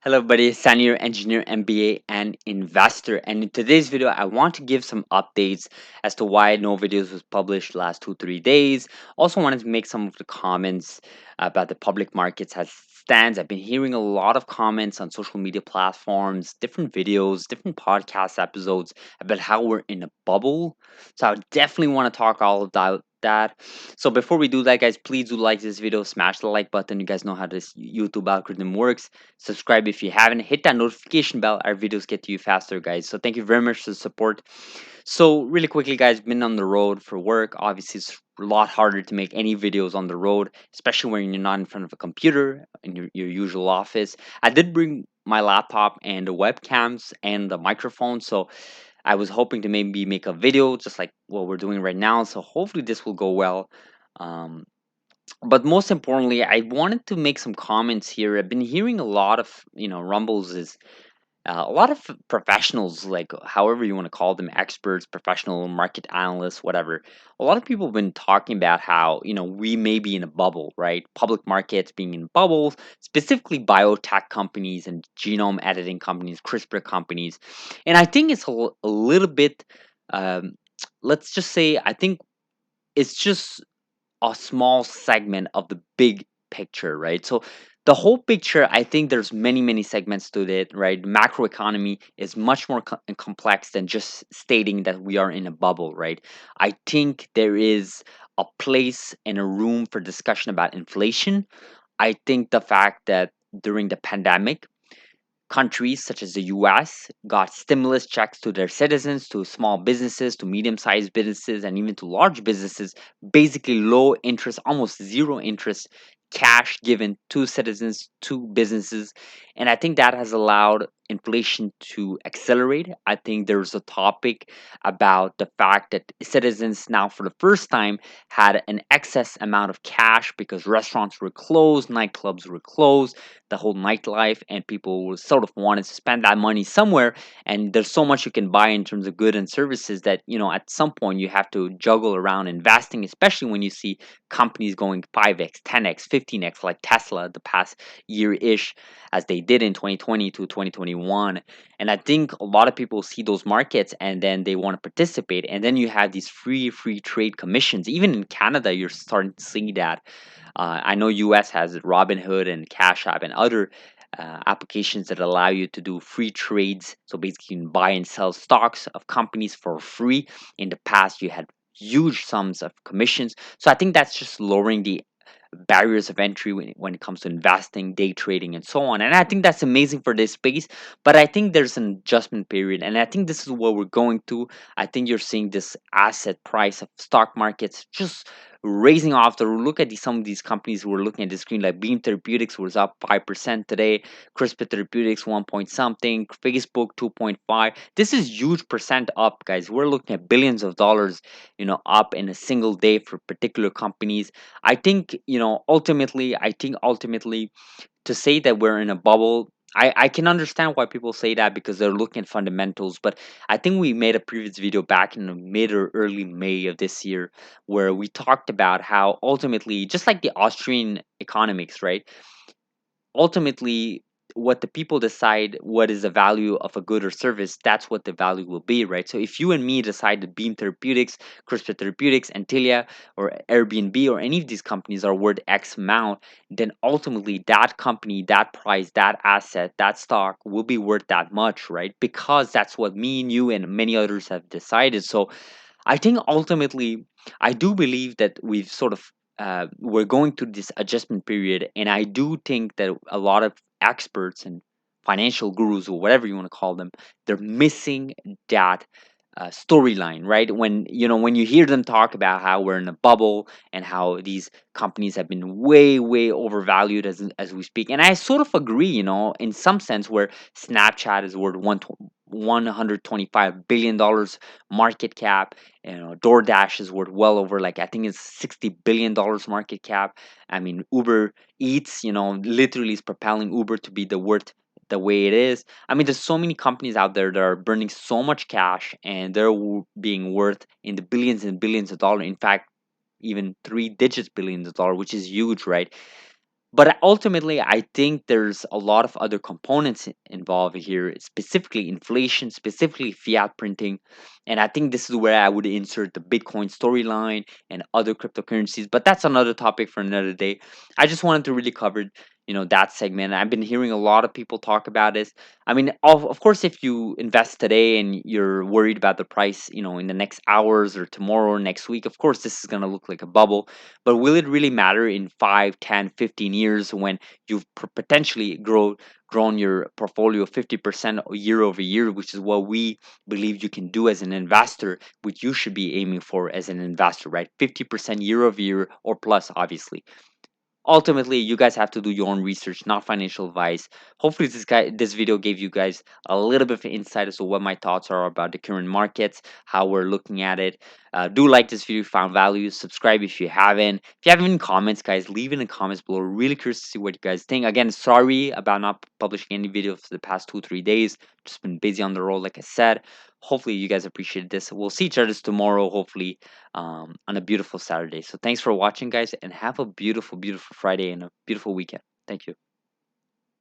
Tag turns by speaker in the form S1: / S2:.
S1: Hello, buddy. Senior engineer, MBA, and investor. And in today's video, I want to give some updates as to why no videos was published last 2 3 days. Also, wanted to make some of the comments about the public markets as it stands. I've been hearing a lot of comments on social media platforms, different videos, different podcast episodes about how we're in a bubble. So I definitely want to talk all about that. So before we do that, guys, please do like this video, smash the like button. You guys know how this YouTube algorithm works. Subscribe if you haven't. Hit that notification bell. Our videos get to you faster, guys. So thank you very much for the support. So really quickly, guys, been on the road for work. Obviously, it's a lot harder to make any videos on the road, especially when you're not in front of a computer in your usual office. I did bring my laptop and the webcams and the microphone, so I was hoping to maybe make a video just like what we're doing right now. So hopefully this will go well. Um, but most importantly, I wanted to make some comments here. I've been hearing a lot of rumbles is a lot of professionals, like however you want to call them, experts, professional market analysts, whatever. A lot of people have been talking about how we may be in a bubble, right? Public markets being in bubbles, specifically biotech companies and genome editing companies, CRISPR companies, and I think it's a little bit. Um, let's just say I think it's just a small segment of the big picture, right? So the whole picture, I think there's many segments to it, right? Macroeconomy is much more complex than just stating that we are in a bubble, right? I think there is a place and a room for discussion about inflation. I think the fact that during the pandemic, countries such as the US got stimulus checks to their citizens, to small businesses, to medium sized businesses, and even to large businesses, basically low interest, almost zero interest cash given to citizens, to businesses. And I think that has allowed inflation to accelerate. I think there's a topic about the fact that citizens now, for the first time, had an excess amount of cash because restaurants were closed, nightclubs were closed, the whole nightlife, and people sort of wanted to spend that money somewhere. And there's so much you can buy in terms of goods and services that at some point you have to juggle around investing, especially when you see companies going 5x, 10x, 15x, like Tesla the past year-ish, as they did in 2020 to 2021. And I think a lot of people see those markets and then they want to participate, and then you have these free trade commissions. Even in Canada, you're starting to see that. I know US has Robinhood and Cash App and other applications that allow you to do free trades. So basically, you can buy and sell stocks of companies for free. In the past, you had huge sums of commissions. So I think that's just lowering the barriers of entry when it comes to investing, day trading, and so on. And I think that's amazing for this space. But I think there's an adjustment period. And I think this is what we're going to. I think you're seeing this asset price of stock markets just raising off the look at some of these companies who are looking at the screen, like Beam Therapeutics was up 5% today, CRISPR Therapeutics 1 point something, Facebook 2.5. This is huge percent up, guys. We're looking at billions of dollars, up in a single day for particular companies. I think ultimately to say that we're in a bubble, I can understand why people say that because they're looking at fundamentals. But I think we made a previous video back in mid or early May of this year where we talked about how ultimately, just like the Austrian economics, right? Ultimately, what the people decide what is the value of a good or service, that's what the value will be, right? So if you and me decide that Beam Therapeutics, CRISPR Therapeutics, Antilia, or Airbnb, or any of these companies are worth X amount, then ultimately that company, that price, that asset, that stock will be worth that much, right? Because that's what me and you and many others have decided. So I think ultimately, I do believe that we've sort of we're going through this adjustment period, and I do think that a lot of experts and financial gurus or whatever you want to call them, they're missing that storyline, right? When you hear them talk about how we're in a bubble and how these companies have been way overvalued as we speak, and I sort of agree, in some sense, where Snapchat is worth 125 billion dollars market cap. DoorDash is worth well over, like, I think it's $60 billion market cap. I mean, Uber Eats, literally is propelling Uber to be the worth the way it is. I mean, there's so many companies out there that are burning so much cash, and they're being worth in the billions and billions of dollars. In fact, even three digits billions of dollars, which is huge, right? But ultimately, I think there's a lot of other components involved here, specifically inflation, specifically fiat printing. And I think this is where I would insert the Bitcoin storyline and other cryptocurrencies. But that's another topic for another day. I just wanted to really cover, that segment. I've been hearing a lot of people talk about this. I mean, of course, if you invest today and you're worried about the price, in the next hours or tomorrow or next week, of course, this is going to look like a bubble. But will it really matter in 5, 10, 15 years when you've potentially grown your portfolio 50% year over year, which is what we believe you can do as an investor, which you should be aiming for as an investor, right? 50% year over year or plus, obviously. Ultimately, you guys have to do your own research, not financial advice. Hopefully this video gave you guys a little bit of insight as to what my thoughts are about the current markets, how we're looking at it. Do like this video if you found value, subscribe if you haven't. If you have any comments, guys, leave it in the comments below. Really curious to see what you guys think. Again, sorry about not publishing any video for the past 2 3 days. Just been busy on the road, like I said. Hopefully you guys appreciate this. We'll see each other tomorrow, hopefully, on a beautiful Saturday. So thanks for watching, guys, and have a beautiful, beautiful Friday and a beautiful weekend. Thank you.